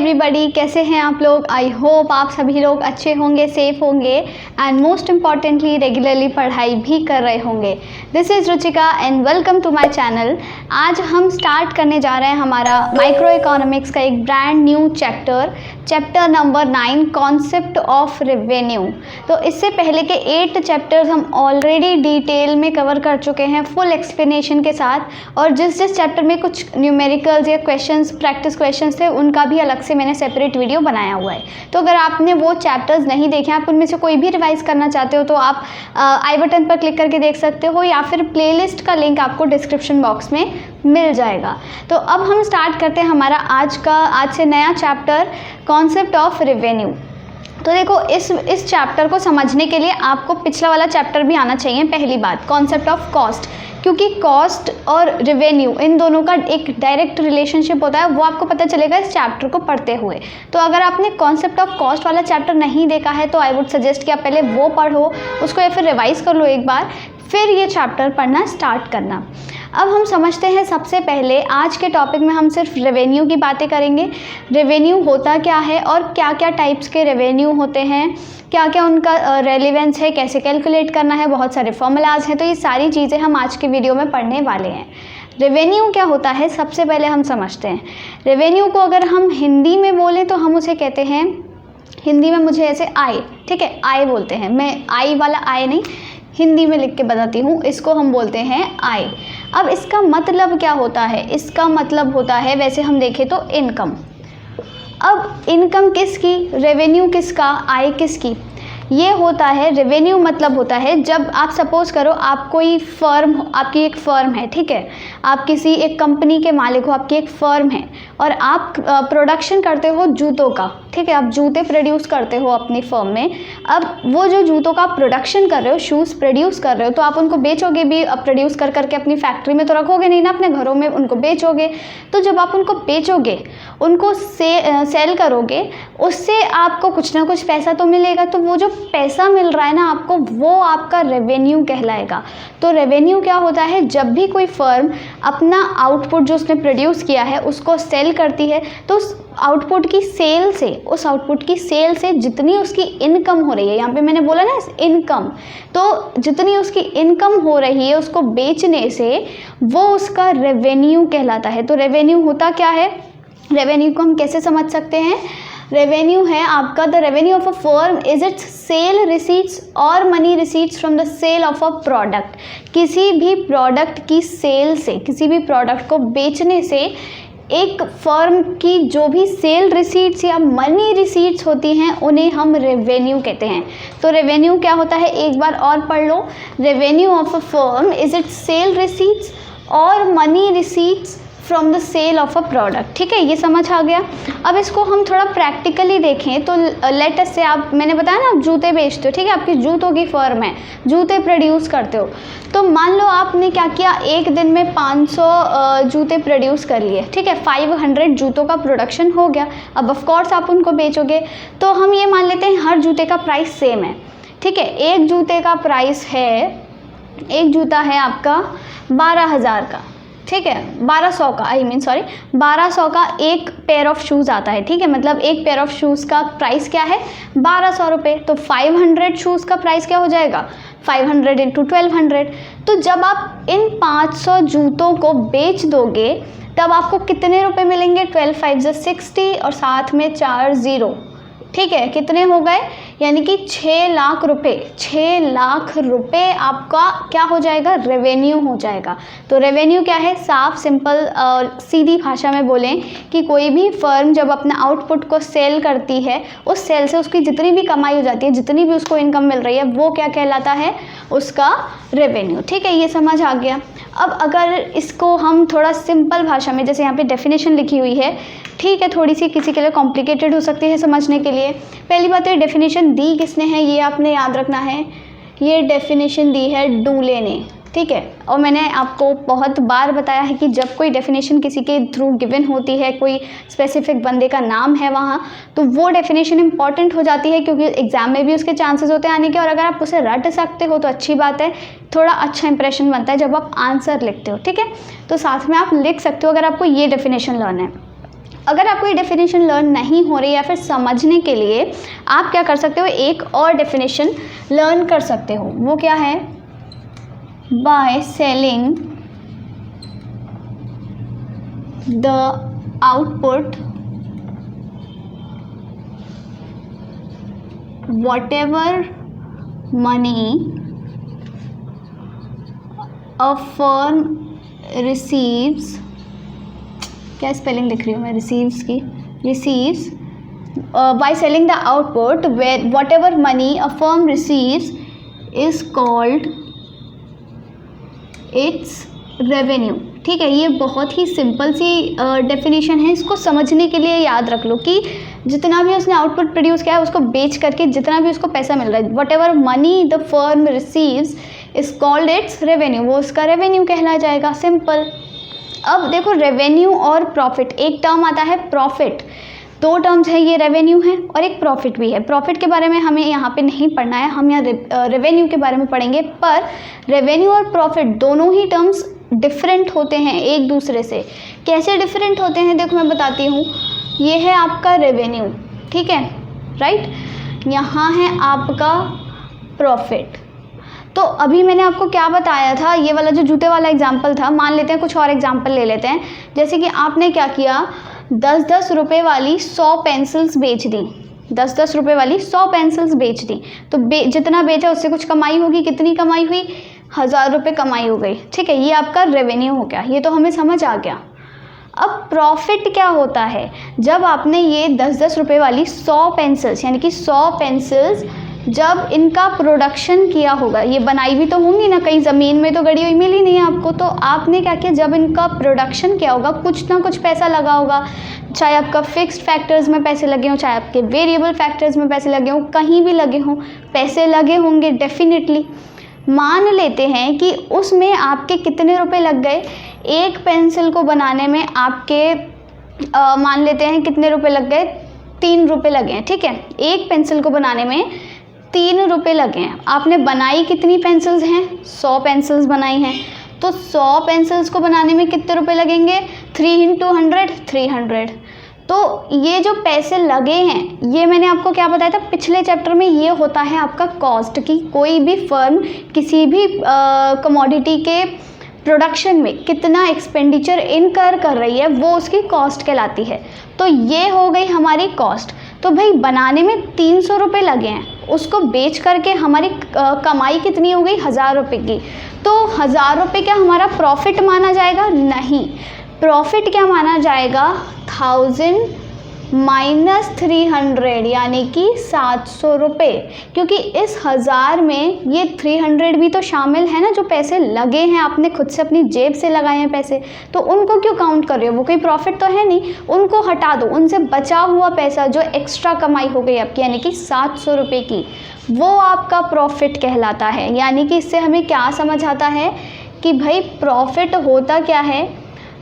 Everybody, कैसे हैं आप लोग। आई होप आप सभी लोग अच्छे होंगे, सेफ होंगे एंड मोस्ट इम्पॉर्टेंटली रेगुलरली पढ़ाई भी कर रहे होंगे। This is Ruchika and welcome to my channel. आज हम स्टार्ट करने जा रहे हैं हमारा माइक्रो इकोनॉमिक्स का एक brand new chapter number 9 concept of revenue. तो इससे पहले के 8 चैप्टर्स हम ऑलरेडी डिटेल में कवर कर चुके हैं फुल एक्सप्लेनेशन के साथ, और जिस चैप्टर में कुछ न्यूमेरिकल्स या क्वेश्चंस, प्रैक्टिस क्वेश्चंस थे, उनका भी अलग से मैंने सेपरेट वीडियो बनाया हुआ है। तो अगर आपने वो चैप्टर्स नहीं देखे, आप उनमें से कोई भी रिवाइज करना चाहते हो तो आप आई बटन पर क्लिक करके देख सकते हो, या फिर प्लेलिस्ट का लिंक आपको डिस्क्रिप्शन बॉक्स में मिल जाएगा। तो अब हम स्टार्ट करते हैं हमारा आज से नया चैप्टर कॉन्सेप्ट ऑफ रेवेन्यू। तो देखो, इस चैप्टर को समझने के लिए आपको पिछला वाला चैप्टर भी आना चाहिए। पहली बात, कॉन्सेप्ट ऑफ कॉस्ट, क्योंकि कॉस्ट और रेवेन्यू इन दोनों का एक डायरेक्ट रिलेशनशिप होता है, वो आपको पता चलेगा इस चैप्टर को पढ़ते हुए। तो अगर आपने कॉन्सेप्ट ऑफ कॉस्ट वाला चैप्टर नहीं देखा है तो आई वुड सजेस्ट कि आप पहले वो पढ़ो उसको, या फिर रिवाइज कर लो एक बार, फिर ये चैप्टर पढ़ना स्टार्ट करना। अब हम समझते हैं, सबसे पहले आज के टॉपिक में हम सिर्फ रेवेन्यू की बातें करेंगे। रेवेन्यू होता क्या है और क्या क्या टाइप्स के रेवेन्यू होते हैं, क्या क्या उनका रेलिवेंस है, कैसे कैलकुलेट करना है, बहुत सारे फॉर्मूलाज हैं। तो ये सारी चीज़ें हम आज के वीडियो में पढ़ने वाले हैं। रेवेन्यू क्या होता है सबसे पहले हम समझते हैं। रेवेन्यू को अगर हम हिंदी में बोलें तो हम उसे कहते हैं, हिंदी में मुझे ऐसे आय, ठीक है, आय बोलते हैं। मैं आई वाला आय नहीं, हिंदी में लिख के बताती हूँ, इसको हम बोलते हैं आय। अब इसका मतलब क्या होता है? इसका मतलब होता है, वैसे हम देखें तो इनकम। अब इनकम किसकी, रेवेन्यू किसका, आय किसकी? ये होता है, रेवेन्यू मतलब होता है जब आप सपोज करो आप कोई फर्म, आपकी एक फ़र्म है, ठीक है, आप किसी एक कंपनी के मालिक हो, आपकी एक फ़र्म है और आप प्रोडक्शन करते हो जूतों का, ठीक है, आप जूते प्रोड्यूस करते हो अपनी फर्म में। अब वो जो जूतों का प्रोडक्शन कर रहे हो, शूज़ प्रोड्यूस कर रहे हो, तो आप उनको बेचोगे भी। अब प्रोड्यूस कर करके अपनी फैक्ट्री में तो रखोगे नहीं ना, अपने घरों में उनको बेचोगे। तो जब आप उनको बेचोगे, उनको सेल करोगे, उससे आपको कुछ ना कुछ पैसा तो मिलेगा। तो वो जो पैसा मिल रहा है ना आपको, वो आपका रेवेन्यू कहलाएगा। तो रेवेन्यू क्या होता है? जब भी कोई फर्म अपना आउटपुट जो उसने प्रोड्यूस किया है उसको सेल करती है, तो उस आउटपुट की सेल से जितनी उसकी इनकम हो रही है, यहाँ पे मैंने बोला ना इनकम, तो जितनी उसकी इनकम हो रही है उसको बेचने से, वो उसका रेवेन्यू कहलाता है। तो रेवेन्यू होता क्या है? रेवेन्यू को हम कैसे समझ सकते हैं? रेवेन्यू है आपका, the revenue of a firm is its sale receipts और money receipts from the sale of a product. किसी भी प्रोडक्ट की सेल से, किसी भी प्रोडक्ट को बेचने से एक फर्म की जो भी सेल रिसीट्स या मनी रिसीट्स होती हैं, उन्हें हम रेवेन्यू कहते हैं। तो रेवेन्यू क्या होता है, एक बार और पढ़ लो। Revenue of a firm is its sale receipts और money receipts from the sale of a product, ठीक है, ये समझ आ गया। अब इसको हम थोड़ा प्रैक्टिकली देखें तो लेट अस से, आप, मैंने बताया ना आप जूते बेचते हो, ठीक है, आपकी जूतों की फर्म है, जूते प्रोड्यूस करते हो। तो मान लो आपने क्या किया, एक दिन में 500 जूते प्रोड्यूस कर लिए, ठीक है, 500 जूतों का प्रोडक्शन हो गया। अब ऑफ कोर्स आप उनको बेचोगे, तो हम ये मान लेते हैं हर जूते का प्राइस सेम है, ठीक है। एक जूते का प्राइस है, एक जूता है आपका 12,000 का, ठीक है, 1200 का, 1200 का एक पेयर ऑफ शूज़ आता है, ठीक है, मतलब एक पेयर ऑफ शूज़ का प्राइस क्या है, 1200 रुपये। तो 500 शूज़ का प्राइस क्या हो जाएगा, 500 इंटू 1200। तो जब आप इन 500 जूतों को बेच दोगे तब आपको कितने रुपए मिलेंगे, 12 5 60 और साथ में 4 0, ठीक है, कितने हो गए, यानी कि 6 लाख रुपए। 6 लाख रुपए आपका क्या हो जाएगा, रेवेन्यू हो जाएगा। तो रेवेन्यू क्या है, साफ सिंपल और सीधी भाषा में बोलें कि कोई भी फर्म जब अपना आउटपुट को सेल करती है, उस सेल से उसकी जितनी भी कमाई हो जाती है, जितनी भी उसको इनकम मिल रही है, वो क्या कहलाता है, उसका रेवेन्यू, ठीक है, ये समझ आ गया। अब अगर इसको हम थोड़ा सिंपल भाषा में, जैसे यहाँ पे डेफिनेशन लिखी हुई है, ठीक है, थोड़ी सी किसी के लिए कॉम्प्लिकेटेड हो सकती है समझने के लिए। पहली बात है, डेफिनेशन दी किसने है, ये आपने याद रखना है। ये डेफिनेशन दी है डूले ने, ठीक है। और मैंने आपको बहुत बार बताया है कि जब कोई डेफिनेशन किसी के थ्रू गिवन होती है, कोई स्पेसिफिक बंदे का नाम है वहाँ, तो वो डेफिनेशन इंपॉर्टेंट हो जाती है, क्योंकि एग्जाम में भी उसके चांसेस होते हैं आने के। और अगर आप उसे रट सकते हो तो अच्छी बात है, थोड़ा अच्छा इंप्रेशन बनता है जब आप आंसर लिखते हो, ठीक है। तो साथ में आप लिख सकते हो अगर आपको ये डेफिनेशन लर्न है। अगर आपको ये डेफिनेशन लर्न नहीं हो रही या फिर समझने के लिए आप क्या कर सकते हो, एक और डेफिनेशन लर्न कर सकते हो। वो क्या है, by selling the output whatever money a firm receives, क्या स्पेलिंग लिख रही हूँ मैं रिसीव्स की, receives by selling the output where whatever money a firm receives is called its revenue। ठीक है, ये बहुत ही सिंपल सी डेफिनेशन है, इसको समझने के लिए याद रख लो कि जितना भी उसने आउटपुट प्रोड्यूस किया है उसको बेच करके जितना भी उसको पैसा मिल रहा है, what ever money the firm receives is called its revenue, वो उसका रेवेन्यू कहला जाएगा। सिंपल। अब देखो रेवेन्यू और प्रॉफिट, एक टर्म आता है प्रॉफिट, दो टर्म्स है, ये रेवेन्यू है और एक प्रॉफिट भी है। प्रॉफिट के बारे में हमें यहाँ पे नहीं पढ़ना है, हम यहाँ रेवेन्यू के बारे में पढ़ेंगे। पर रेवेन्यू और प्रॉफिट दोनों ही टर्म्स डिफरेंट होते हैं एक दूसरे से। कैसे डिफरेंट होते हैं देखो मैं बताती हूँ। ये है आपका रेवेन्यू, ठीक है, राइट, यहाँ है आपका प्रॉफिट। तो अभी मैंने आपको क्या बताया था, ये वाला जो जूते वाला एग्जाम्पल था, मान लेते हैं कुछ और एग्जाम्पल ले लेते हैं। जैसे कि आपने क्या किया, 10-10 रुपये वाली 100 पेंसिल्स बेच दी, 10-10 रुपये वाली 100 पेंसिल्स बेच दी। तो जितना बेचा उससे कुछ कमाई होगी, कितनी कमाई हुई, 1000 रुपये कमाई हो गई। ठीक है, ये आपका रेवेन्यू हो गया, ये तो हमें समझ आ गया। अब प्रॉफिट क्या होता है, जब आपने ये 10-10 रुपये वाली 100 पेंसिल्स यानी कि 100 पेंसिल्स जब इनका प्रोडक्शन किया होगा, ये बनाई भी तो होंगी ना, कहीं ज़मीन में तो गड़ी हुई मिली नहीं है आपको, तो आपने क्या किया, जब इनका प्रोडक्शन किया होगा कुछ ना कुछ पैसा लगा होगा, चाहे आपका फिक्स्ड फैक्टर्स में पैसे लगे हों, चाहे आपके वेरिएबल फैक्टर्स में पैसे लगे हों, कहीं भी लगे हों, पैसे लगे होंगे डेफिनेटली। मान लेते हैं कि उसमें आपके कितने रुपए लग गए, एक पेंसिल को बनाने में आपके मान लेते हैं कितने रुपए लग गए, 3 रुपये लगे हैं। ठीक है, एक पेंसिल को बनाने में 3 रुपये लगे हैं। आपने बनाई कितनी पेंसिल्स हैं, 100 पेंसिल्स बनाई हैं, तो 100 पेंसिल्स को बनाने में कितने रुपए लगेंगे, 3 × 100 300। तो ये जो पैसे लगे हैं, ये मैंने आपको क्या बताया था पिछले चैप्टर में, ये होता है आपका कॉस्ट। की कोई भी फर्म किसी भी कमोडिटी के प्रोडक्शन में कितना एक्सपेंडिचर इनकर कर रही है, वो उसकी कॉस्ट कहलाती है। तो ये हो गई हमारी कॉस्ट। तो भाई बनाने में 300 रुपये लगे हैं, उसको बेच करके हमारी कमाई कितनी हो गई, 1000 रुपये की। तो 1000 रुपये क्या हमारा प्रॉफिट माना जाएगा, नहीं, प्रॉफिट क्या माना जाएगा, 1000 - 300 यानी कि 700 रुपये, क्योंकि इस 1000 में ये 300 भी तो शामिल है ना, जो पैसे लगे हैं, आपने खुद से अपनी जेब से लगाए हैं पैसे, तो उनको क्यों काउंट कर रहे हो, वो कोई प्रॉफिट तो है नहीं, उनको हटा दो। उनसे बचा हुआ पैसा जो एक्स्ट्रा कमाई हो गई आपकी यानी कि 700 रुपये की, वो आपका प्रॉफिट कहलाता है। यानी कि इससे हमें क्या समझ आता है कि भाई प्रॉफिट होता क्या है,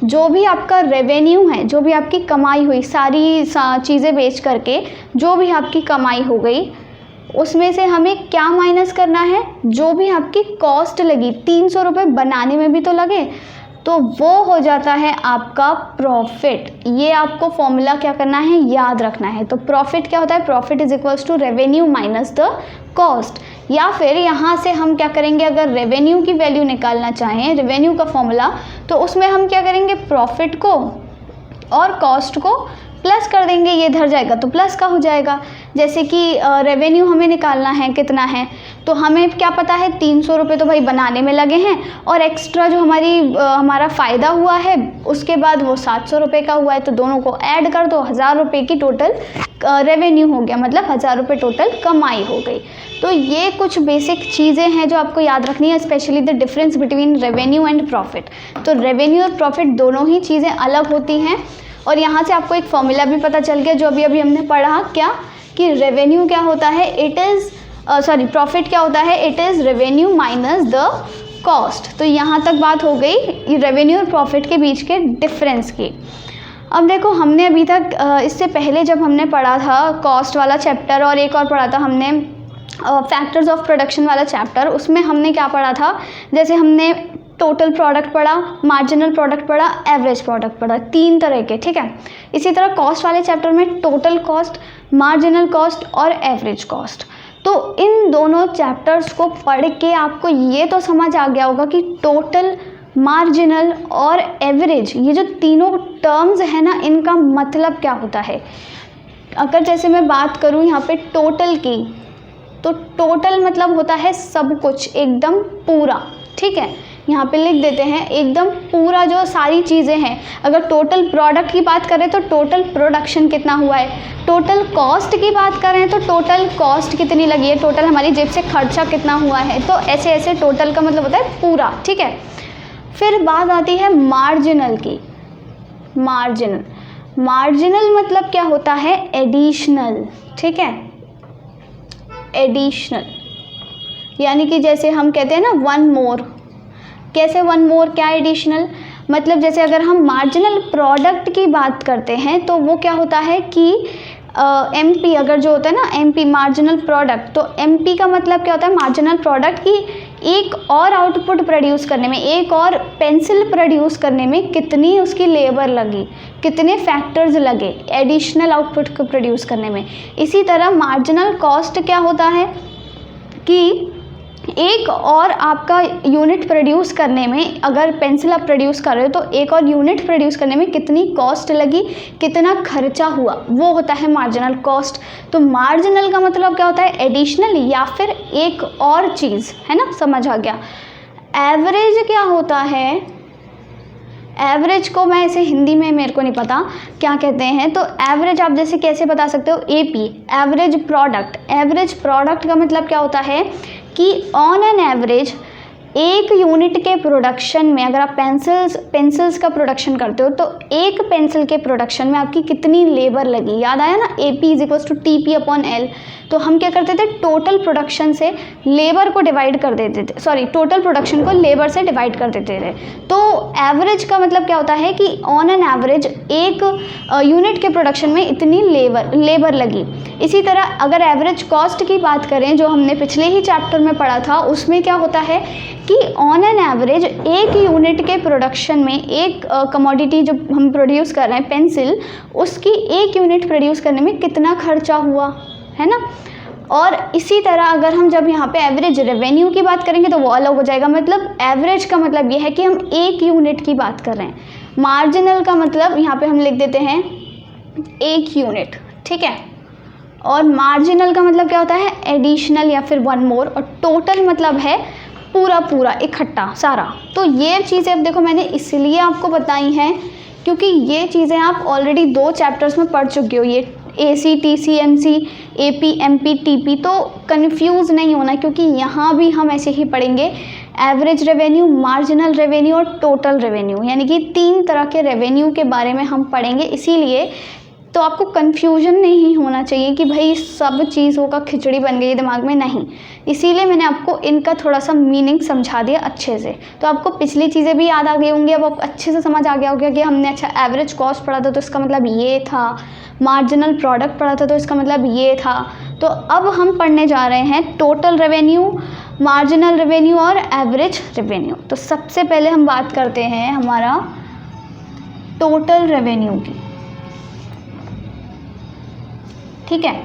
जो भी आपका रेवेन्यू है, जो भी आपकी कमाई हुई, सारी चीज़ें बेच करके जो भी आपकी कमाई हो गई, उसमें से हमें क्या माइनस करना है, जो भी आपकी कॉस्ट लगी, 300 रुपये बनाने में भी तो लगे, तो वो हो जाता है आपका प्रॉफिट। ये आपको फॉर्मूला क्या करना है, याद रखना है। तो प्रॉफिट क्या होता है, profit is equals to revenue minus the cost. या फिर यहाँ से हम क्या करेंगे, अगर रेवेन्यू की वैल्यू निकालना चाहें, रेवेन्यू का फॉर्मूला, तो उसमें हम क्या करेंगे, प्रॉफिट को और कॉस्ट को प्लस कर देंगे, ये इधर जाएगा तो प्लस का हो जाएगा। जैसे कि रेवेन्यू हमें निकालना है कितना है, तो हमें क्या पता है 300 रुपये तो भाई बनाने में लगे हैं, और एक्स्ट्रा जो हमारा फ़ायदा हुआ है उसके बाद वो 700 रुपये का हुआ है, तो दोनों को ऐड कर दो, 1000 रुपये की टोटल रेवेन्यू हो गया, मतलब 1000 रुपये टोटल कमाई हो गई। तो ये कुछ बेसिक चीज़ें हैं जो आपको याद रखनी है, specially the difference between revenue and profit. तो रेवेन्यू और प्रॉफिट दोनों ही चीज़ें अलग होती हैं। और यहाँ से आपको एक फॉर्मूला भी पता चल गया जो अभी हमने पढ़ा, क्या कि रेवेन्यू क्या होता है, प्रॉफिट क्या होता है, it is revenue minus the cost. तो यहाँ तक बात हो गई रेवेन्यू और प्रॉफिट के बीच के डिफरेंस की। अब देखो हमने अभी तक इससे पहले जब हमने पढ़ा था कॉस्ट वाला चैप्टर, और एक और पढ़ा था हमने फैक्टर्स ऑफ प्रोडक्शन वाला चैप्टर, उसमें हमने क्या पढ़ा था, जैसे हमने टोटल प्रोडक्ट पढ़ा, मार्जिनल प्रोडक्ट पढ़ा, एवरेज प्रोडक्ट पढ़ा, 3 तरह के, ठीक है। इसी तरह कॉस्ट वाले चैप्टर में टोटल कॉस्ट, मार्जिनल कॉस्ट और एवरेज कॉस्ट। तो इन दोनों चैप्टर्स को पढ़ के आपको ये तो समझ आ गया होगा कि टोटल, मार्जिनल और एवरेज, ये जो तीनों टर्म्स है ना, इनका मतलब क्या होता है। अगर जैसे मैं बात करूँ यहाँ पे टोटल की, तो टोटल मतलब होता है सब कुछ, एकदम पूरा, ठीक है। यहाँ पे लिख देते हैं एकदम पूरा, जो सारी चीज़ें हैं। अगर टोटल प्रोडक्ट की बात करें तो टोटल प्रोडक्शन कितना हुआ है, टोटल कॉस्ट की बात करें तो टोटल कॉस्ट कितनी लगी है, टोटल हमारी जेब से खर्चा कितना हुआ है। तो ऐसे ऐसे टोटल का मतलब होता है पूरा, ठीक है। फिर बात आती है मार्जिनल की। मार्जिनल मतलब क्या होता है, एडिशनल, ठीक है। एडिशनल यानी कि जैसे हम कहते हैं ना वन मोर, कैसे वन मोर, क्या एडिशनल, मतलब जैसे अगर हम मार्जिनल प्रोडक्ट की बात करते हैं तो वो क्या होता है कि एमपी, अगर जो होता है ना एमपी, मार्जिनल प्रोडक्ट, तो एमपी का मतलब क्या होता है, मार्जिनल प्रोडक्ट की एक और आउटपुट प्रोड्यूस करने में, एक और पेंसिल प्रोड्यूस करने में कितनी उसकी लेबर लगी, कितने फैक्टर्स लगे एडिशनल आउटपुट को प्रोड्यूस करने में। इसी तरह मार्जिनल कॉस्ट क्या होता है कि एक और आपका यूनिट प्रोड्यूस करने में, अगर पेंसिल आप प्रोड्यूस कर रहे हो तो एक और यूनिट प्रोड्यूस करने में कितनी कॉस्ट लगी, कितना खर्चा हुआ, वो होता है मार्जिनल कॉस्ट। तो मार्जिनल का मतलब क्या होता है, एडिशनल या फिर एक और चीज़, है ना, समझ आ गया। एवरेज क्या होता है, एवरेज को मैं ऐसे हिंदी में मेरे को नहीं पता क्या कहते हैं, तो एवरेज आप जैसे कैसे बता सकते हो, AP, average product. Average product का मतलब क्या होता है कि ऑन एन एवरेज एक यूनिट के प्रोडक्शन में, अगर आप पेंसिल्स का प्रोडक्शन करते हो तो एक पेंसिल के प्रोडक्शन में आपकी कितनी लेबर लगी, याद आया ना, AP = TP/L। तो हम क्या करते थे, टोटल प्रोडक्शन से लेबर को डिवाइड कर देते थे, सॉरी, टोटल प्रोडक्शन को लेबर से डिवाइड कर देते थे। तो एवरेज का मतलब क्या होता है कि ऑन एन एवरेज एक यूनिट के प्रोडक्शन में इतनी लेबर लगी। इसी तरह अगर एवरेज कॉस्ट की बात करें, जो हमने पिछले ही चैप्टर में पढ़ा था, उसमें क्या होता है कि ऑन एन एवरेज एक यूनिट के प्रोडक्शन में, एक कमोडिटी जो हम प्रोड्यूस कर रहे हैं पेंसिल, उसकी एक यूनिट प्रोड्यूस करने में कितना खर्चा हुआ, है ना। और इसी तरह अगर हम जब यहाँ पे एवरेज रेवेन्यू की बात करेंगे तो वो अलग हो जाएगा। मतलब एवरेज का मतलब ये है कि हम एक यूनिट की बात कर रहे हैं। मार्जिनल का मतलब यहाँ पे हम लिख देते हैं एक यूनिट, ठीक है। और मार्जिनल का मतलब क्या होता है, एडिशनल या फिर वन मोर। और टोटल मतलब है पूरा इकट्ठा सारा। तो ये चीज़ें अब देखो मैंने इसलिए आपको बताई हैं क्योंकि ये चीज़ें आप ऑलरेडी 2 चैप्टर्स में पढ़ चुके हो, ये AC, TC, MC, AP, MP, TP। तो कंफ्यूज नहीं होना, क्योंकि यहाँ भी हम ऐसे ही पढ़ेंगे एवरेज रेवेन्यू, मार्जिनल रेवेन्यू और टोटल रेवेन्यू, यानी कि 3 तरह के रेवेन्यू के बारे में हम पढ़ेंगे। इसीलिए तो आपको कन्फ्यूजन नहीं होना चाहिए कि भाई सब चीज़ों का खिचड़ी बन गई दिमाग में, नहीं। इसीलिए मैंने आपको इनका थोड़ा सा मीनिंग समझा दिया अच्छे से। तो आपको पिछली चीज़ें भी याद आ गई होंगी, अब आप अच्छे से समझ आ गया होगा कि हमने अच्छा एवरेज कॉस्ट पढ़ा था तो इसका मतलब ये था, मार्जिनल प्रोडक्ट पढ़ा था तो इसका मतलब ये था। तो अब हम पढ़ने जा रहे हैं टोटल रेवेन्यू, मार्जिनल रेवेन्यू और एवरेज रेवेन्यू। तो सबसे पहले हम बात करते हैं हमारा टोटल रेवेन्यू की, ठीक है।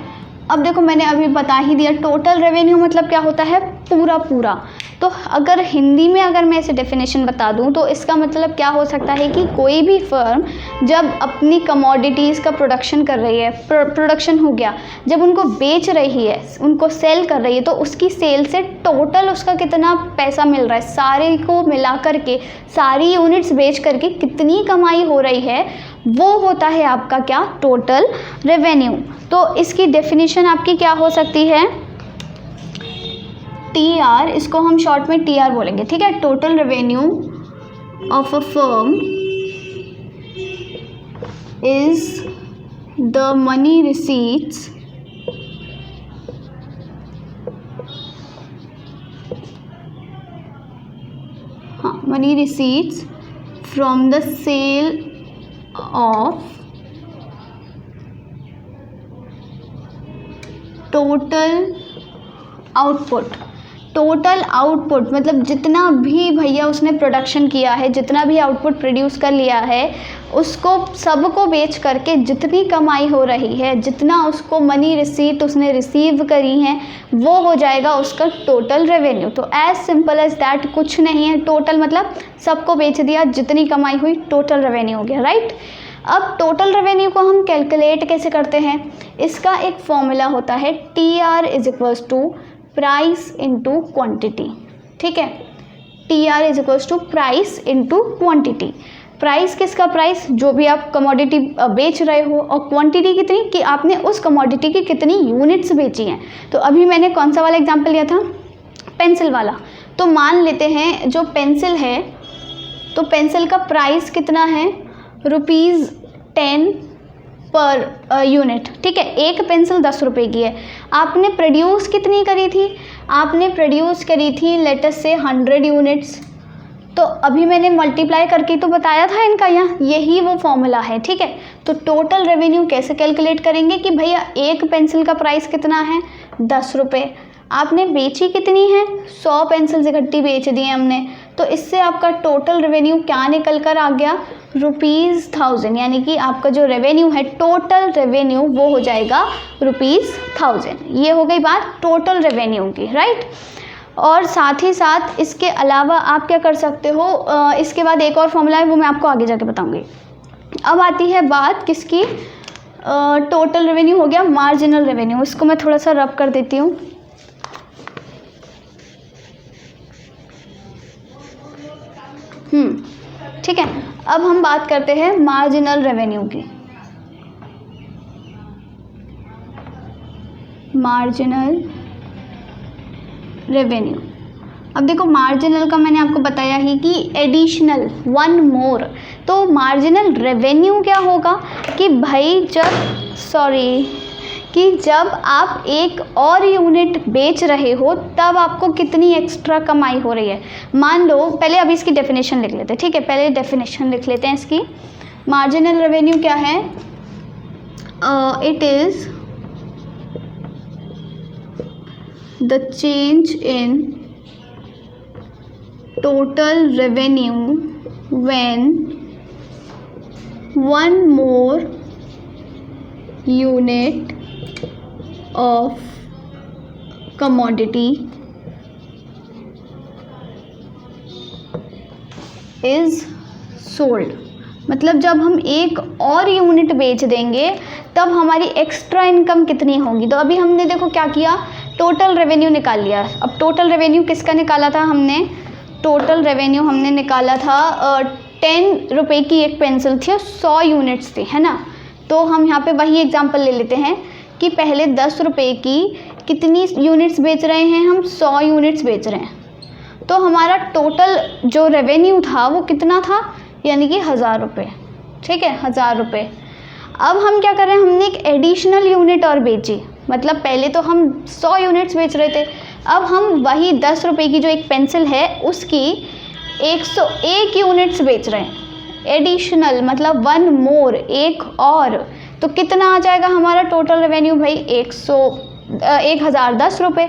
अब देखो मैंने अभी बता ही दिया, टोटल रेवेन्यू मतलब क्या होता है, पूरा। तो अगर हिंदी में अगर मैं इसे डेफिनेशन बता दूं तो इसका मतलब क्या हो सकता है कि कोई भी फर्म जब अपनी कमोडिटीज़ का प्रोडक्शन कर रही है, प्रोडक्शन हो गया, जब उनको बेच रही है, उनको सेल कर रही है, तो उसकी सेल से टोटल उसका कितना पैसा मिल रहा है, सारे को मिला करके, सारी यूनिट्स बेच करके कितनी कमाई हो रही है, वो होता है आपका क्या, टोटल रेवेन्यू। तो इसकी डेफिनेशन आपकी क्या हो सकती है, TR, इसको हम शॉर्ट में TR बोलेंगे, ठीक है। Total revenue of a firm is the money receipts money receipts from the sale of total output. Total output, मतलब जितना भी भैया उसने प्रोडक्शन किया है, जितना भी आउटपुट प्रोड्यूस कर लिया है, उसको सबको बेच करके जितनी कमाई हो रही है, जितना उसको मनी रिसीट उसने रिसीव करी हैं, वो हो जाएगा उसका टोटल रेवेन्यू। तो एज सिंपल एज दैट, कुछ नहीं है, टोटल मतलब सबको बेच दिया, जितनी कमाई हुई टोटल रेवेन्यू हो गया, राइट। अब टोटल रेवेन्यू को हम कैलकुलेट कैसे करते हैं, इसका एक फॉर्मूला होता है TR is equals to price into quantity, ठीक है। TR is equals to price into quantity. Price किसका, प्राइस जो भी आप कमोडिटी बेच रहे हो, और क्वांटिटी कितनी, कि आपने उस कमोडिटी की कितनी यूनिट्स बेची हैं। तो अभी मैंने कौन सा वाला एग्जांपल लिया था, पेंसिल वाला। तो मान लेते हैं जो पेंसिल है, तो पेंसिल का प्राइस कितना है, ₹10 पर यूनिट, ठीक है। एक पेंसिल 10 रुपये की है। आपने प्रोड्यूस कितनी करी थी, आपने प्रोड्यूस करी थी लेट अस से 100 यूनिट्स। तो अभी मैंने मल्टीप्लाई करके तो बताया था इनका, यहाँ यही वो फॉर्मूला है, ठीक है। तो टोटल रेवेन्यू कैसे कैलकुलेट करेंगे कि भैया एक पेंसिल का प्राइस कितना है, 10 रुपये। आपने बेची कितनी है, 100 पेंसिल्स इकट्ठी बेच दी हैं हमने। तो इससे आपका टोटल रेवेन्यू क्या निकल कर आ गया, ₹1000, यानी कि आपका जो रेवेन्यू है, टोटल रेवेन्यू, वो हो जाएगा ₹1000। ये हो गई बात टोटल रेवेन्यू की, राइट। और साथ ही साथ इसके अलावा आप क्या कर सकते हो, इसके बाद एक और फॉर्मूला है, वो मैं आपको आगे जाके बताऊंगी। अब आती है बात किसकी, टोटल रेवेन्यू हो गया मार्जिनल रेवेन्यू। इसको मैं थोड़ा सा रब कर देती हूँ। ठीक है। अब हम बात करते हैं मार्जिनल रेवेन्यू की। मार्जिनल रेवेन्यू, अब देखो मार्जिनल का मैंने आपको बताया ही कि एडिशनल, वन मोर। तो मार्जिनल रेवेन्यू क्या होगा कि भाई जब आप एक और यूनिट बेच रहे हो, तब आपको कितनी एक्स्ट्रा कमाई हो रही है। मान लो, पहले अभी इसकी डेफिनेशन लिख लेते हैं, ठीक है। पहले डेफिनेशन लिख लेते हैं इसकी। मार्जिनल रेवेन्यू क्या है, it is the change in total revenue when one more unit of commodity is sold। मतलब जब हम एक और यूनिट बेच देंगे तब हमारी एक्स्ट्रा इनकम कितनी होगी। तो अभी हमने देखो क्या किया, टोटल रेवेन्यू निकाल लिया। अब टोटल रेवेन्यू किसका निकाला था हमने, टोटल रेवेन्यू हमने निकाला था 10 रुपये की एक पेंसिल थी और 100 यूनिट्स थी, है ना। तो हम यहाँ पे वही एग्जांपल ले लेते हैं कि पहले 10 रुपये की कितनी यूनिट्स बेच रहे हैं हम, 100 यूनिट्स बेच रहे हैं। तो हमारा टोटल जो रेवेन्यू था वो कितना था, यानी कि 1000 रुपये, ठीक है, 1000 रुपये। अब हम क्या कर रहे हैं, हमने एक एडिशनल यूनिट और बेची। मतलब पहले तो हम 100 यूनिट्स बेच रहे थे, अब हम वही 10 रुपये की जो एक पेंसिल है उसकी 101 यूनिट्स बेच रहे हैं एडिशनल, मतलब वन मोर, एक और। तो कितना आ जाएगा हमारा टोटल रेवेन्यू भाई, 1010 रुपये।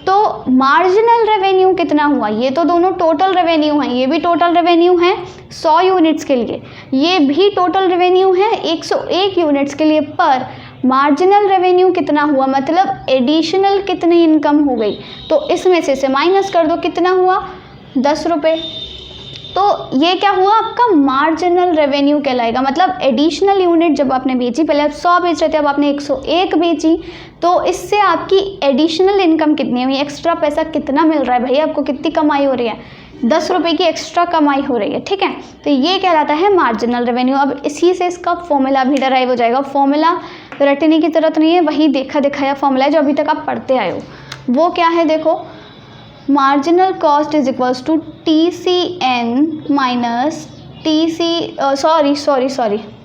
तो मार्जिनल रेवेन्यू कितना हुआ, ये तो दोनों टोटल रेवेन्यू हैं, ये भी टोटल रेवेन्यू है 100 यूनिट्स के लिए, ये भी टोटल रेवेन्यू है 101 यूनिट्स के लिए। पर मार्जिनल रेवेन्यू कितना हुआ, मतलब एडिशनल कितनी इनकम हो गई। तो इसमें से माइनस कर दो, कितना हुआ, 10 रुपये। तो ये क्या हुआ, आपका मार्जिनल रेवेन्यू कहलाएगा। मतलब एडिशनल यूनिट जब आपने बेची, पहले आप 100 बेच रहे थे, अब आपने 101 बेची, तो इससे आपकी एडिशनल इनकम कितनी हुई, एक्स्ट्रा पैसा कितना मिल रहा है भैया, आपको कितनी कमाई हो रही है, 10 रुपये की एक्स्ट्रा कमाई हो रही है, ठीक है। तो ये कहलाता है मार्जिनल रेवेन्यू। अब इसी से इसका फॉर्मूला भी डराइव हो जाएगा। फॉर्मूला रटने की जरूरत नहीं है, वही देखा दिखाया फॉर्मूला है जो अभी तक आप पढ़ते आए हो। वो क्या है, देखो, marginal cost is equals to TCN minus sorry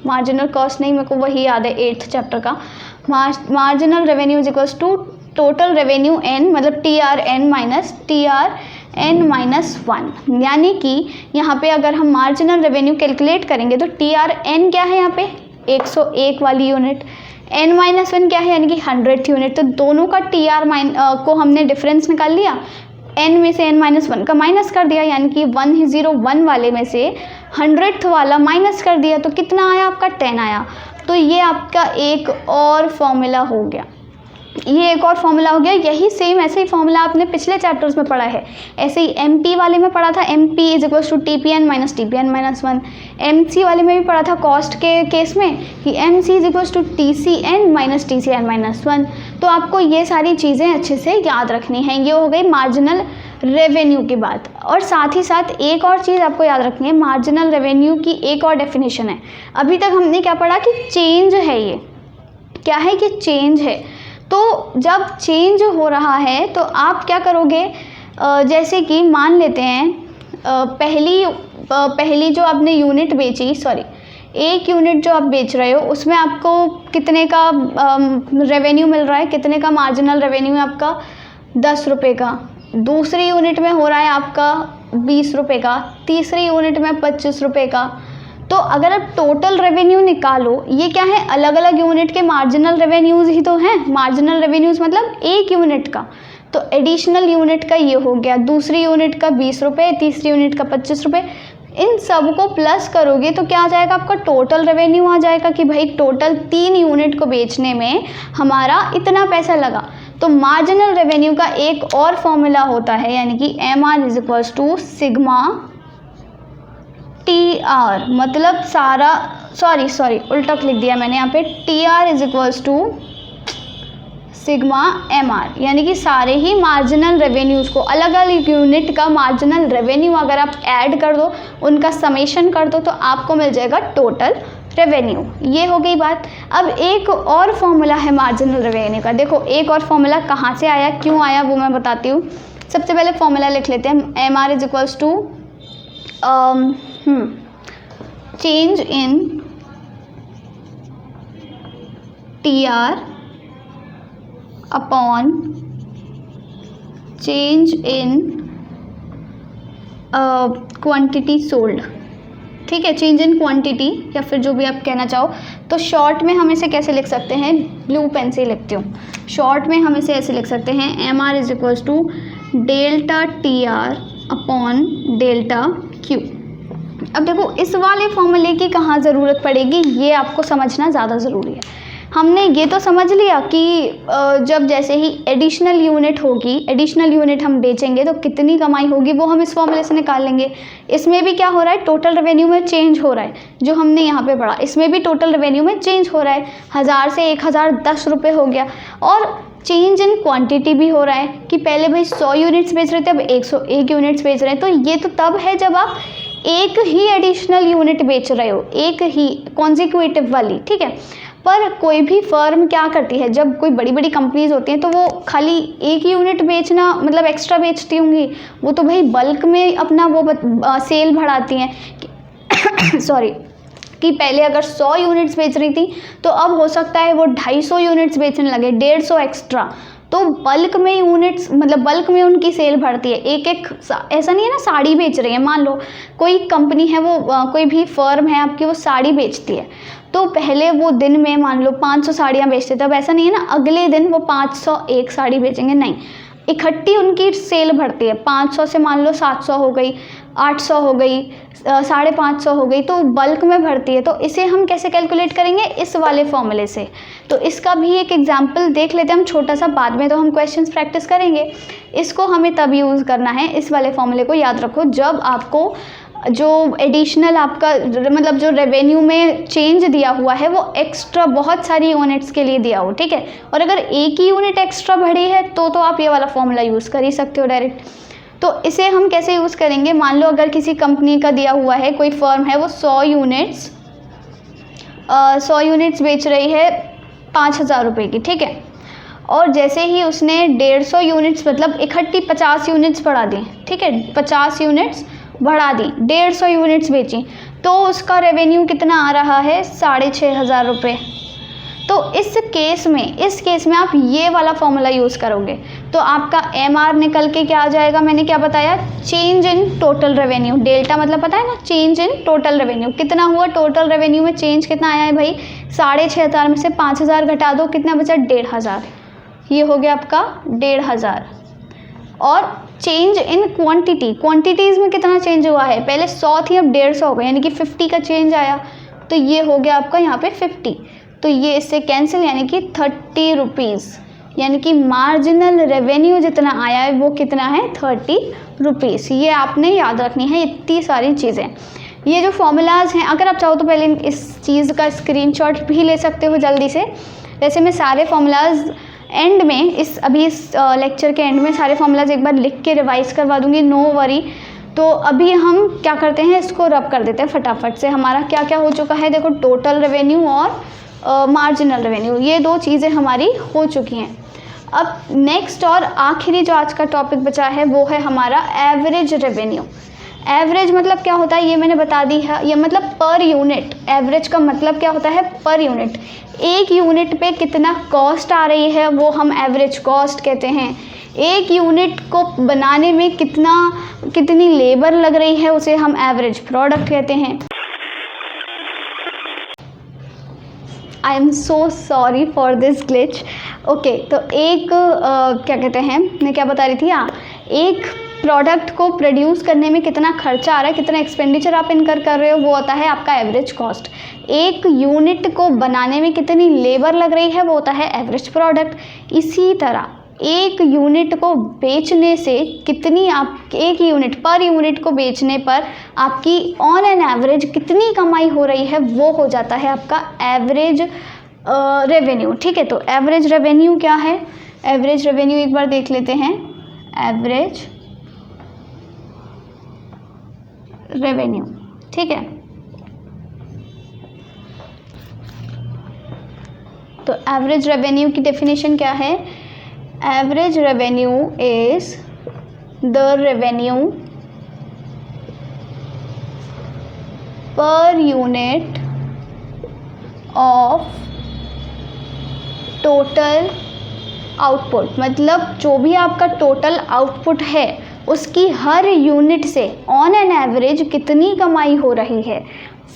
marginal cost नहीं, मेरे को वही याद है 8th चैप्टर का। Marginal revenue is equals to total revenue n, मतलब TRN माइनस TRN माइनस 1। यानी कि यहाँ पे अगर हम मार्जिनल रेवेन्यू कैलकुलेट करेंगे तो TRN क्या है, यहाँ पे 101 वाली यूनिट, n माइनस 1 क्या है, यानी कि 100th यूनिट। तो दोनों का TR को हमने डिफरेंस निकाल लिया, n में से n-1 का माइनस कर दिया, यानी कि 101 वाले में से 100th वाला माइनस कर दिया, तो कितना आया आपका 10 आया। तो ये आपका एक और फॉर्मूला हो गया, ये एक और फॉर्मूला हो गया। यही सेम ऐसे ही फॉर्मूला आपने पिछले चैप्टर्स में पढ़ा है, ऐसे ही MP वाले में पढ़ा था, MP = TPN - TPN-1। MC वाले में भी पढ़ा था कॉस्ट के केस में कि MC = TCN - TCN-1। तो आपको ये सारी चीज़ें अच्छे से याद रखनी है। ये हो गई मार्जिनल रेवेन्यू की बात। और साथ ही साथ एक और चीज़ आपको याद रखनी है, मार्जिनल रेवेन्यू की एक और डेफिनेशन है। अभी तक हमने क्या पढ़ा कि चेंज है, ये क्या है कि चेंज है। तो जब चेंज हो रहा है तो आप क्या करोगे, जैसे कि मान लेते हैं पहली जो आपने यूनिट बेची, सॉरी एक यूनिट जो आप बेच रहे हो उसमें आपको कितने का रेवेन्यू मिल रहा है, कितने का मार्जिनल रेवेन्यू है आपका 10 रुपये का। दूसरी यूनिट में हो रहा है आपका 20 रुपये का, तीसरी यूनिट में 25 रुपये का। तो अगर आप टोटल रेवेन्यू निकालो, ये क्या है, अलग अलग यूनिट के मार्जिनल रेवेन्यूज़ ही तो हैं। मार्जिनल रेवेन्यूज़ मतलब एक यूनिट का, तो एडिशनल यूनिट का ये हो गया, दूसरी यूनिट का 20 रुपये, तीसरी यूनिट का 25 रुपये। इन सब को प्लस करोगे तो क्या आ जाएगा, आपका टोटल रेवेन्यू आ जाएगा कि भाई टोटल 3 यूनिट को बेचने में हमारा इतना पैसा लगा। तो मार्जिनल रेवेन्यू का एक और फॉर्मूला होता है, यानी कि MR = सिग्मा TR, मतलब सारा, सॉरी उल्टा लिख दिया मैंने यहाँ पे, TR = सिग्मा MR, यानी कि सारे ही मार्जिनल रेवेन्यूज़ को, अलग अलग यूनिट का मार्जिनल रेवेन्यू अगर आप ऐड कर दो, उनका समेशन कर दो, तो आपको मिल जाएगा टोटल रेवेन्यू। ये हो गई बात। अब एक और फॉर्मूला है मार्जिनल रेवेन्यू का। देखो एक और फॉर्मूला कहाँ से आया, क्यों आया, वो मैं बताती हूँ। सबसे पहले फॉर्मूला लिख लेते हैं, MR = change in TR upon change in quantity sold. ठीक है, चेंज इन क्वांटिटी या फिर जो भी आप कहना चाहो। तो शॉर्ट में हम इसे कैसे लिख सकते हैं, ब्लू पेन से लिखती हूँ। शॉर्ट में हम इसे ऐसे लिख सकते हैं, MR = delta TR upon delta Q। अब देखो इस वाले फॉर्मूले की कहाँ ज़रूरत पड़ेगी, ये आपको समझना ज़्यादा ज़रूरी है। हमने ये तो समझ लिया कि जब जैसे ही एडिशनल यूनिट होगी, एडिशनल यूनिट हम बेचेंगे तो कितनी कमाई होगी, वो हम इस फॉर्मूले से निकाल लेंगे। इसमें भी क्या हो रहा है, टोटल रेवेन्यू में चेंज हो रहा है, जो हमने यहाँ पे पढ़ा, इसमें भी टोटल रेवेन्यू में चेंज हो रहा है। 1000 से 1010 रुपये हो गया। और चेंज इन क्वांटिटी भी हो रहा है कि पहले भाई 100 यूनिट्स बेच रहे थे, अब 101 यूनिट्स बेच रहे हैं। तो ये तो तब है जब आप एक ही एडिशनल यूनिट बेच रहे हो, एक ही कॉन्जिक्यूटिव वाली, ठीक है। पर कोई भी फर्म क्या करती है, जब कोई बड़ी बड़ी कंपनीज होती हैं तो वो खाली एक ही यूनिट बेचना मतलब एक्स्ट्रा बेचती होंगी, वो तो भाई बल्क में अपना वो सेल बढ़ाती हैं सॉरी कि पहले अगर 100 यूनिट्स बेच रही थी तो अब हो सकता है वो 250 यूनिट्स बेचने लगे, 150 एक्स्ट्रा। तो बल्क में यूनिट्स मतलब बल्क में उनकी सेल बढ़ती है। एक ऐसा नहीं है ना, साड़ी बेच रही है, मान लो कोई कंपनी है, वो कोई भी फर्म है आपकी, वो साड़ी बेचती है, तो पहले वो दिन में मान लो 500 साड़ियाँ बेचते थे। अब ऐसा नहीं है ना अगले दिन वो 501 साड़ी बेचेंगे, नहीं, इकट्ठी उनकी सेल बढ़ती है। 500 से मान लो 700 हो गई, 800 हो गई, 550 हो गई, तो बल्क में भरती है। तो इसे हम कैसे कैलकुलेट करेंगे, इस वाले फॉर्मूले से। तो इसका भी एक एग्जांपल देख लेते हैं हम छोटा सा, बाद में तो हम क्वेश्चंस प्रैक्टिस करेंगे। इसको हमें तब यूज़ करना है, इस वाले फॉर्मूले को याद रखो, जब आपको जो एडिशनल आपका मतलब जो रेवेन्यू में चेंज दिया हुआ है वो एक्स्ट्रा बहुत सारी यूनिट्स के लिए दिया हो, ठीक है। और अगर एक ही यूनिट एक्स्ट्रा बढ़ी है तो आप ये वाला फॉर्मूला यूज़ कर ही सकते हो डायरेक्ट। तो इसे हम कैसे यूज़ करेंगे, मान लो अगर किसी कंपनी का दिया हुआ है, कोई फर्म है, वो 100 यूनिट्स बेच रही है 5000 रुपये की, ठीक है। और जैसे ही उसने 150 यूनिट्स मतलब इकट्ठी 50 यूनिट्स बढ़ा दी, ठीक है, 50 यूनिट्स बढ़ा दी, 150 यूनिट्स बेची, तो उसका रेवेन्यू कितना आ रहा है, 6500 रुपये। तो इस केस में आप ये वाला फॉर्मूला यूज़ करोगे तो आपका MR निकल के क्या आ जाएगा, मैंने क्या बताया, change in total revenue. Delta मतलब पता है ना, चेंज इन टोटल रेवेन्यू, कितना हुआ टोटल रेवेन्यू में चेंज कितना आया है भाई, 6500 में से 5000 घटा दो, कितना बचा, 1500। ये हो गया आपका 1500। और चेंज इन क्वांटिटी, क्वांटिटीज़ में कितना चेंज हुआ है, पहले 100 थी अब 150 हो गई, यानी कि 50 का चेंज आया, तो ये हो गया आपका यहाँ पे 50, तो ये इससे कैंसिल, यानी कि 30 रुपीज़, यानी कि मार्जिनल रेवेन्यू जितना आया है वो कितना है 30 रुपीज़। ये आपने याद रखनी है इतनी सारी चीज़ें। ये जो फॉर्मूलाज हैं, अगर आप चाहो तो पहले इस चीज़ का स्क्रीनशॉट भी ले सकते हो जल्दी से। वैसे मैं सारे फॉर्मूलाज एंड में इस लेक्चर के एंड में सारे फॉर्मूलाज एक बार लिख के रिवाइज करवा दूंगी, नो वरी। तो अभी हम क्या करते हैं, इसको रब कर देते हैं फटाफट से। हमारा क्या क्या हो चुका है, देखो टोटल रेवेन्यू और मार्जिनल रेवेन्यू, ये दो चीज़ें हमारी हो चुकी हैं। अब नेक्स्ट और आखिरी जो आज का टॉपिक बचा है वो है हमारा एवरेज रेवेन्यू। एवरेज मतलब क्या होता है ये मैंने बता दी है, ये मतलब पर यूनिट। एवरेज का मतलब क्या होता है, पर यूनिट। एक यूनिट पे कितना कॉस्ट आ रही है वो हम एवरेज कॉस्ट कहते हैं। एक यूनिट को बनाने में कितनी लेबर लग रही है उसे हम एवरेज प्रोडक्ट कहते हैं। I am so sorry for this glitch. Okay, तो एक क्या कहते हैं, मैं क्या बता रही थी, हाँ, एक प्रोडक्ट को प्रोड्यूस करने में कितना खर्चा आ रहा है, कितना एक्सपेंडिचर आप इनकर कर रहे हो, वो होता है आपका एवरेज कॉस्ट। एक यूनिट को बनाने में कितनी लेबर लग रही है वो होता है एवरेज प्रोडक्ट। इसी तरह एक यूनिट को बेचने से कितनी आप एक यूनिट पर यूनिट को बेचने पर आपकी ऑन एन एवरेज कितनी कमाई हो रही है वो हो जाता है आपका एवरेज रेवेन्यू। ठीक है, तो एवरेज रेवेन्यू क्या है, एवरेज रेवेन्यू एक बार देख लेते हैं। एवरेज रेवेन्यू, ठीक है, तो एवरेज रेवेन्यू की डेफिनेशन क्या है, average revenue is the revenue per unit of total output. मतलब जो भी आपका टोटल आउटपुट है उसकी हर यूनिट से ऑन एन एवरेज कितनी कमाई हो रही है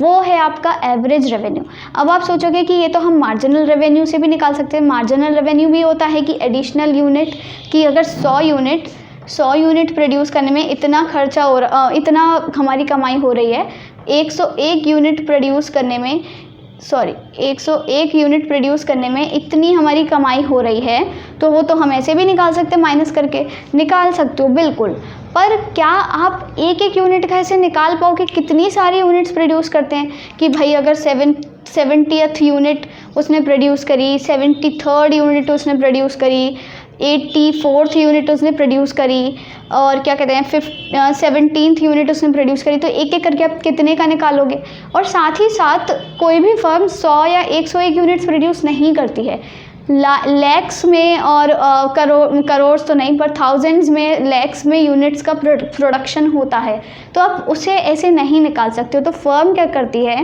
वो है आपका एवरेज रेवेन्यू। अब आप सोचोगे कि ये तो हम मार्जिनल रेवेन्यू से भी निकाल सकते हैं। मार्जिनल रेवेन्यू भी होता है कि एडिशनल यूनिट की अगर 100 यूनिट प्रोड्यूस करने में इतना खर्चा हो रहा, इतना हमारी कमाई हो रही है, 101 यूनिट प्रोड्यूस करने में 101 यूनिट प्रोड्यूस करने में इतनी हमारी कमाई हो रही है, तो वो तो हम ऐसे भी निकाल सकते हैं, माइनस करके निकाल सकते हो बिल्कुल। पर क्या आप एक एक यूनिट का ऐसे निकाल पाओगे, कितनी सारी यूनिट्स प्रोड्यूस करते हैं कि भाई अगर 70th यूनिट उसने प्रोड्यूस करी, 73rd यूनिट उसने प्रोड्यूस करी, 84th यूनिट उसने प्रोड्यूस करी, और क्या कहते हैं 17th यूनिट उसने प्रोड्यूस करी, तो एक एक करके आप कितने का निकालोगे। और साथ ही साथ कोई भी फर्म 100 या 101 यूनिट्स प्रोड्यूस नहीं करती है, लैक्स में और करोड़ तो नहीं पर थाउजेंड्स में, लैक्स में यूनिट्स का प्रोडक्शन होता है, तो आप उसे ऐसे नहीं निकाल सकते हो। तो फर्म क्या करती है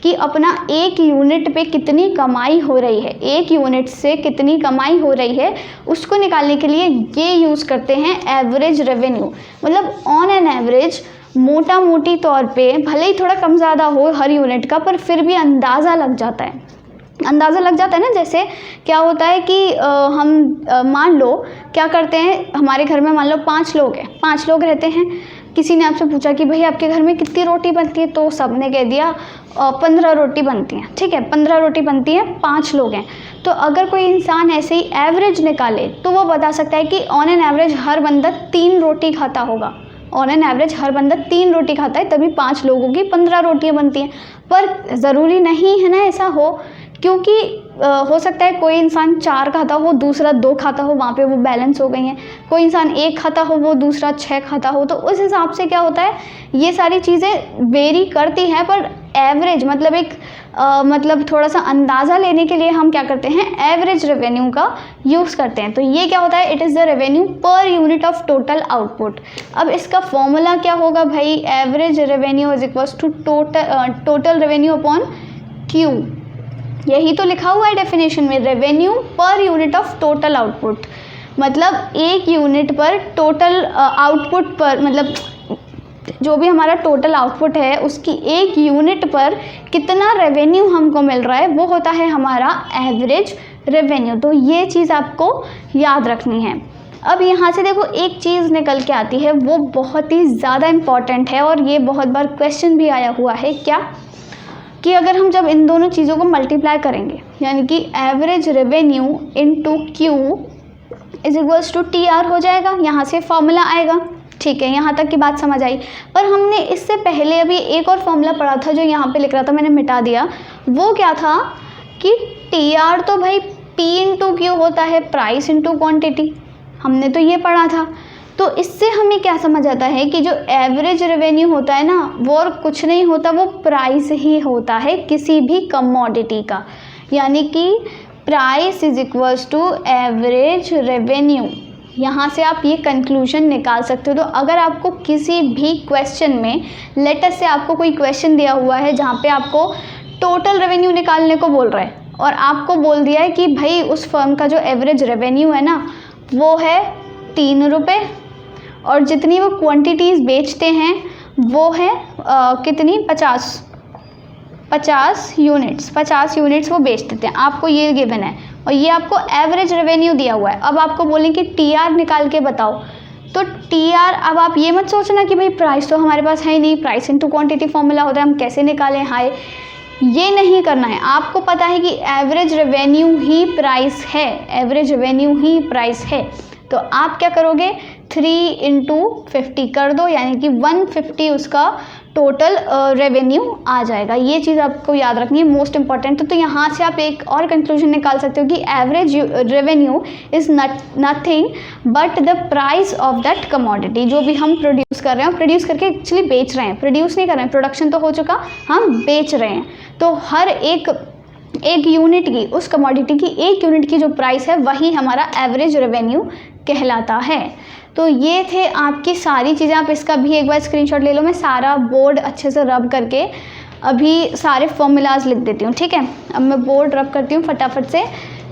कि अपना एक यूनिट पे कितनी कमाई हो रही है, एक यूनिट से कितनी कमाई हो रही है उसको निकालने के लिए ये यूज़ करते हैं एवरेज रेवेन्यू। मतलब ऑन एन एवरेज मोटी तौर पे भले ही थोड़ा कम ज़्यादा हो हर यूनिट का, पर फिर भी अंदाज़ा लग जाता है ना। जैसे क्या होता है कि हम मान लो क्या करते हैं, हमारे घर में मान लो 5 लोग हैं, 5 लोग रहते हैं। किसी ने आपसे पूछा कि भाई आपके घर में कितनी रोटी बनती है, तो सबने कह दिया 15 रोटी बनती हैं। ठीक है, 15 रोटी बनती हैं, 5 लोग हैं। तो अगर कोई इंसान ऐसे ही एवरेज निकाले तो वो बता सकता है कि ऑन एन एवरेज हर बंदा 3 रोटी खाता होगा, ऑन एन एवरेज हर बंदा 3 रोटी खाता है, तभी 5 लोगों की 15 रोटियां बनती हैं। पर ज़रूरी नहीं है ना ऐसा हो, क्योंकि हो सकता है कोई इंसान 4 खाता हो, दूसरा 2 खाता हो, वहाँ पे वो बैलेंस हो गई हैं। कोई इंसान 1 खाता हो, वो दूसरा 6 खाता हो, तो उस हिसाब से क्या होता है, ये सारी चीज़ें वेरी करती हैं। पर एवरेज मतलब एक मतलब थोड़ा सा अंदाज़ा लेने के लिए हम क्या करते हैं, एवरेज रेवेन्यू का यूज़ करते हैं। तो ये क्या होता है, it is the revenue per unit of total output. अब इसका फॉर्मूला क्या होगा भाई, average revenue is equals to total revenue upon q. यही तो लिखा हुआ है डेफिनेशन में, revenue per unit of total output. मतलब एक यूनिट पर टोटल आउटपुट पर, मतलब जो भी हमारा टोटल आउटपुट है उसकी एक यूनिट पर कितना रेवेन्यू हमको मिल रहा है वो होता है हमारा एवरेज रेवेन्यू। तो ये चीज़ आपको याद रखनी है। अब यहाँ से देखो एक चीज़ निकल के आती है, वो बहुत ही ज़्यादा इम्पॉर्टेंट है और ये बहुत बार क्वेश्चन भी आया हुआ है। क्या कि अगर हम जब इन दोनों चीज़ों को मल्टीप्लाई करेंगे, यानी कि average revenue into q is equals to T R हो जाएगा, यहाँ से फॉर्मूला आएगा। ठीक है, यहाँ तक की बात समझ आई। पर हमने इससे पहले अभी एक और फॉर्मूला पढ़ा था जो यहाँ पे लिख रहा था, मैंने मिटा दिया। वो क्या था कि टी आर तो भाई पी इंटू क्यू होता है, प्राइस इंटू क्वांटिटी, हमने तो ये पढ़ा था। तो इससे हमें क्या समझ आता है कि जो एवरेज रेवेन्यू होता है ना, वो और कुछ नहीं होता, वो प्राइस ही होता है किसी भी कमोडिटी का। यानी कि price is equals to average revenue. यहाँ से आप ये कंक्लूजन निकाल सकते हो। तो अगर आपको किसी भी क्वेश्चन में, लेटस से आपको कोई क्वेश्चन दिया हुआ है जहाँ पे आपको टोटल रेवेन्यू निकालने को बोल रहा है और आपको बोल दिया है कि भाई उस फर्म का जो एवरेज रेवेन्यू है ना वो है 3 रुपये और जितनी वो क्वांटिटीज़ बेचते हैं वो है कितनी 50 यूनिट्स वो बेच देते हैं। आपको ये गिवन है और ये आपको एवरेज रेवेन्यू दिया हुआ है। अब आपको बोलेंगे कि टी आर निकाल के बताओ, तो टी आर, अब आप ये मत सोचना कि भाई प्राइस तो हमारे पास है ही नहीं, प्राइस इनटू क्वांटिटी फॉर्मूला होता है, हम कैसे निकालें। हाय, ये नहीं करना है। आपको पता है कि एवरेज रेवेन्यू ही प्राइस है, एवरेज रेवेन्यू ही प्राइस है। तो आप क्या करोगे, 3 इंटू 50 कर दो, यानी कि 150 उसका टोटल रेवेन्यू आ जाएगा। ये चीज़ आपको याद रखनी है, मोस्ट इंपॉर्टेंट। तो यहाँ से आप एक और कंक्लूजन निकाल सकते हो कि average revenue is nothing but the price of that commodity. जो भी हम प्रोड्यूस कर रहे हैं, प्रोड्यूस करके एक्चुअली बेच रहे हैं, प्रोड्यूस नहीं कर रहे हैं, प्रोडक्शन तो हो चुका, हम बेच रहे हैं। तो हर एक यूनिट की, उस कमोडिटी की एक यूनिट की जो प्राइस है वही हमारा एवरेज रेवेन्यू कहलाता है। तो ये थे आपकी सारी चीज़ें। आप इसका भी एक बार स्क्रीनशॉट ले लो। मैं सारा बोर्ड अच्छे से रब करके अभी सारे फॉर्मूलाज लिख देती हूँ। ठीक है, अब मैं बोर्ड रब करती हूँ फटाफट से।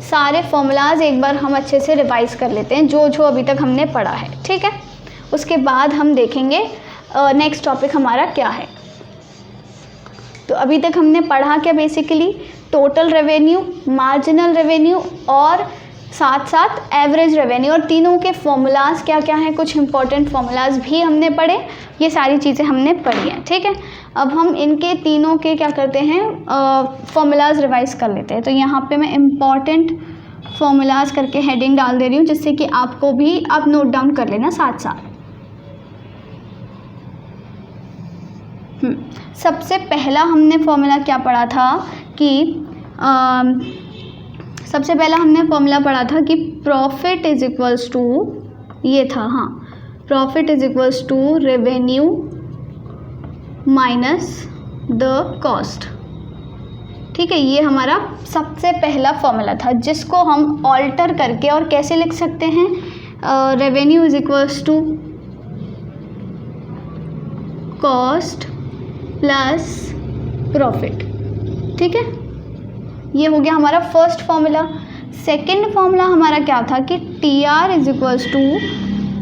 सारे फॉर्मूलाज एक बार हम अच्छे से रिवाइज़ कर लेते हैं, जो जो अभी तक हमने पढ़ा है। ठीक है, उसके बाद हम देखेंगे नेक्स्ट टॉपिक हमारा क्या है। तो अभी तक हमने पढ़ा क्या, basically total revenue, marginal revenue और साथ साथ एवरेज रेवेन्यू, और तीनों के फॉर्मूलाज क्या क्या हैं, कुछ इंपॉर्टेंट फॉर्मूलाज भी हमने पढ़े। ये सारी चीज़ें हमने पढ़ी हैं। ठीक है, अब हम इनके तीनों के क्या करते हैं, फॉर्मूलाज रिवाइज कर लेते हैं। तो यहाँ पे मैं इम्पॉर्टेंट फॉर्मूलाज करके हेडिंग डाल दे रही हूँ, जिससे कि आपको भी आप नोट डाउन कर लेना साथ साथ। सबसे पहला हमने फॉर्मूला क्या पढ़ा था कि सबसे पहला हमने फॉर्मूला पढ़ा था कि प्रॉफिट इज इक्वल्स टू, ये था, हाँ, profit is equals to revenue minus the cost. ठीक है, ये हमारा सबसे पहला फॉर्मूला था, जिसको हम ऑल्टर करके और कैसे लिख सकते हैं, revenue is equals to cost plus profit. ठीक है, ये हो गया हमारा फर्स्ट फॉर्मूला। सेकंड फॉर्मूला हमारा क्या था कि T R is equals to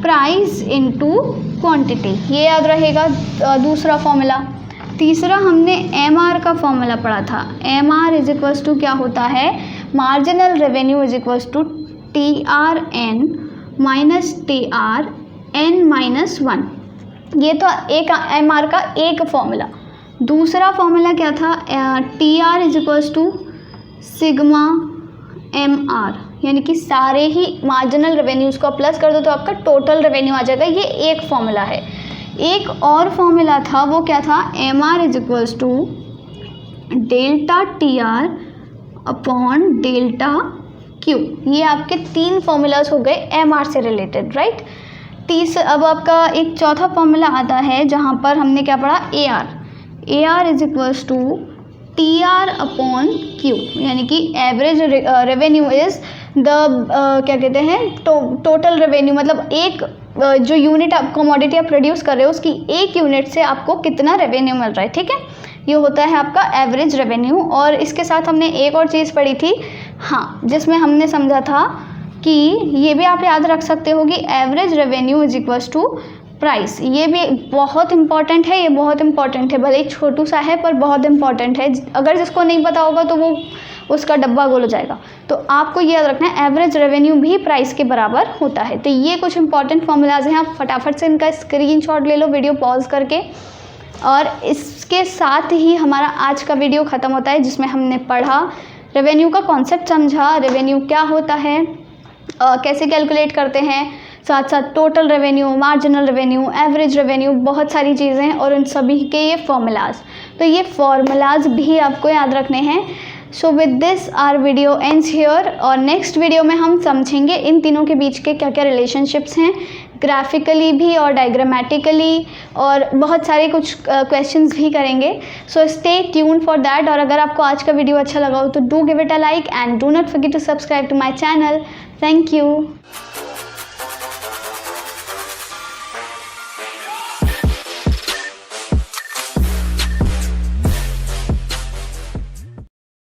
price into quantity, ये याद रहेगा दूसरा फॉर्मूला। तीसरा हमने एम आर का फॉर्मूला पढ़ा था। M R is equals to क्या होता है, marginal revenue is equals to T R N minus T R N minus 1। ये तो एक एम आर का एक फॉर्मूला। दूसरा फॉर्मूला क्या था, T R is equals to sigma M R, यानी कि सारे ही मार्जिनल रेवेन्यूज़ को प्लस कर दो तो आपका टोटल रेवेन्यू आ जाएगा। ये एक फॉर्मूला है। एक और फॉर्मूला था, वो क्या था, M R is equals to delta T R upon delta q. ये आपके 3 फॉर्मूलाज हो गए एम आर से रिलेटेड, राइट। अब आपका एक चौथा फॉर्मूला आता है जहाँ पर हमने क्या पढ़ा, A R. A R is equals to T R upon q, यानी कि एवरेज रेवेन्यू इज़ द क्या कहते हैं, टोटल रेवेन्यू, मतलब एक जो यूनिट आप कमोडिटी आप प्रोड्यूस कर रहे हो उसकी एक यूनिट से आपको कितना रेवेन्यू मिल रहा है। ठीक है, ये होता है आपका एवरेज रेवेन्यू। और इसके साथ हमने एक और चीज़ पढ़ी थी, हाँ, जिसमें हमने समझा था कि ये भी आप याद रख सकते हो कि average revenue is equals to price, ये भी बहुत इंपॉर्टेंट है, ये बहुत इंपॉर्टेंट है, भले ही छोटू सा है पर बहुत इंपॉर्टेंट है। अगर जिसको नहीं पता होगा तो वो उसका डब्बा गोल हो जाएगा। तो आपको ये याद रखना है, एवरेज रेवेन्यू भी प्राइस के बराबर होता है। तो ये कुछ इंपॉर्टेंट फॉर्मूलाज हैं, आप फटाफट से इनका स्क्रीनशॉट ले लो वीडियो पॉज करके। और इसके साथ ही हमारा आज का वीडियो ख़त्म होता है, जिसमें हमने पढ़ा रेवेन्यू का कॉन्सेप्ट, समझा रेवेन्यू क्या होता है, कैसे कैलकुलेट करते हैं, साथ साथ total revenue, marginal revenue, average revenue, बहुत सारी चीज़ें हैं और उन सभी के ये फॉर्मूलाज। तो ये फॉर्मूलाज भी आपको याद रखने हैं। So with this our video ends here, और नेक्स्ट वीडियो में हम समझेंगे इन तीनों के बीच के क्या क्या रिलेशनशिप्स हैं, ग्राफिकली भी और डायग्रामेटिकली, और बहुत सारे कुछ क्वेश्चंस भी करेंगे। So stay tune for that. और अगर आपको आज का वीडियो अच्छा लगा हो तो do give it a like and do not forget to subscribe to my channel. Thank you.